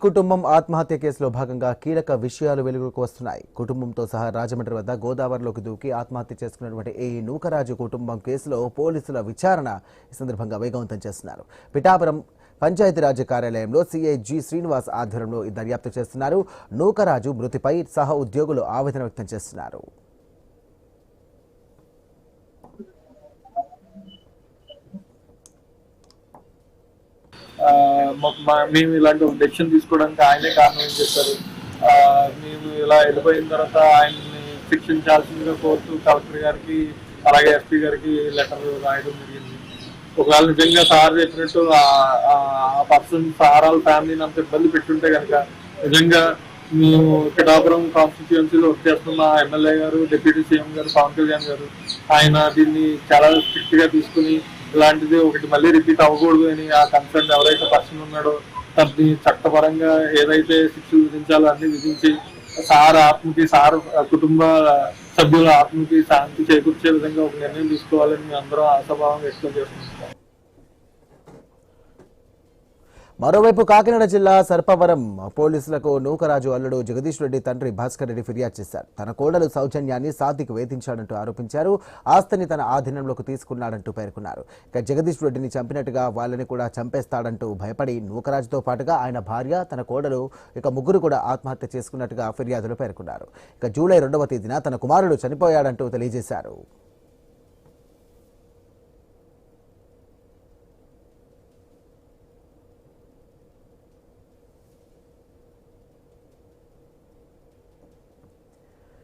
కుటుంబం ఆత్మహత్య కేసులో భాగంగా కీలక విషయాలు వెలుగులోకి వస్తున్నాయి. కుటుంబంతో సహా రాజమండ్రి వద్ద గోదావరిలోకి దూకి ఆత్మహత్య చేసుకున్నటువంటి ఏఈ నూకరాజు కుటుంబం కేసులో పోలీసుల విచారణ ఈ సందర్భంగా వేగవంతం చేస్తున్నారు. పిఠాపురం పంచాయతీరాజ్ కార్యాలయంలో సీఐ జి శ్రీనివాస్ ఆధ్వర్యంలో ఈ దర్యాప్తు చేస్తున్నారు. నూకరాజు మృతిపై సహా ఉద్యోగులు ఆవేదన వ్యక్తం చేస్తున్నారు. మేము ఇలాంటి ఒక డెసిషన్ తీసుకోవడానికి ఆయనే కారణం అని చెప్పారు. మేము ఇలా వెళ్ళిపోయిన తర్వాత ఆయన్ని శిక్షించాల్సిందిగా కోరుతూ కలెక్టర్ గారికి అలాగే ఎస్పీ గారికి లెటర్ రాయడం జరిగింది. ఒకవేళ నిజంగా సార్ చెప్పినట్టు ఆ పర్సన్ సార్ వాళ్ళ ఫ్యామిలీని అంత ఇబ్బంది పెట్టుంటే కనుక నిజంగా మేము పిఠాపురం కాన్స్టిట్యుయెన్సీలో వర్క్ చేస్తున్న ఎమ్మెల్యే గారు, డిప్యూటీ సీఎం గారు, పవన్ కళ్యాణ్ గారు ఆయన దీన్ని చాలా స్ట్రిక్ట్ గా తీసుకుని ఇలాంటిది ఒకటి మళ్ళీ రిపీట్ అవ్వకూడదు అని ఆ కన్సర్న్ ఎవరైతే పర్సన్ ఉన్నాడో తనని చట్టపరంగా ఏదైతే శిక్షలు విధించాలో అన్ని విధించి సార్ ఆత్మకి, సార్ కుటుంబ సభ్యుల ఆత్మకి శాంతి చేకూర్చే విధంగా ఒక నిర్ణయం తీసుకోవాలని మేము అందరం ఆశాభావం వ్యక్తం చేస్తున్నాం. మరోవైపు కాకినాడ జిల్లా సర్పవరం పోలీసులకు నూకరాజు అల్లుడు జగదీష్ రెడ్డి తండ్రి భాస్కర్ రెడ్డి ఫిర్యాదు చేశారు. తన కోడలు సౌజన్యాన్ని సాత్విక్ వేధించాడంటూ ఆరోపించారు. ఆస్తిని తన ఆధీనంలోకి తీసుకున్నాడంటూ పేర్కొన్నారు. ఇక జగదీష్ రెడ్డిని చంపినట్టుగా వాళ్ళని కూడా చంపేస్తాడంటూ భయపడి నూకరాజుతో పాటుగా ఆయన భార్య, తన కోడలు ఇక ముగ్గురు కూడా ఆత్మహత్య చేసుకున్నట్టుగా ఫిర్యాదులు పేర్కొన్నారు. ఇక జూలై 2వ తేదీన తన కుమారుడు చనిపోయాడంటూ తెలియజేశారు.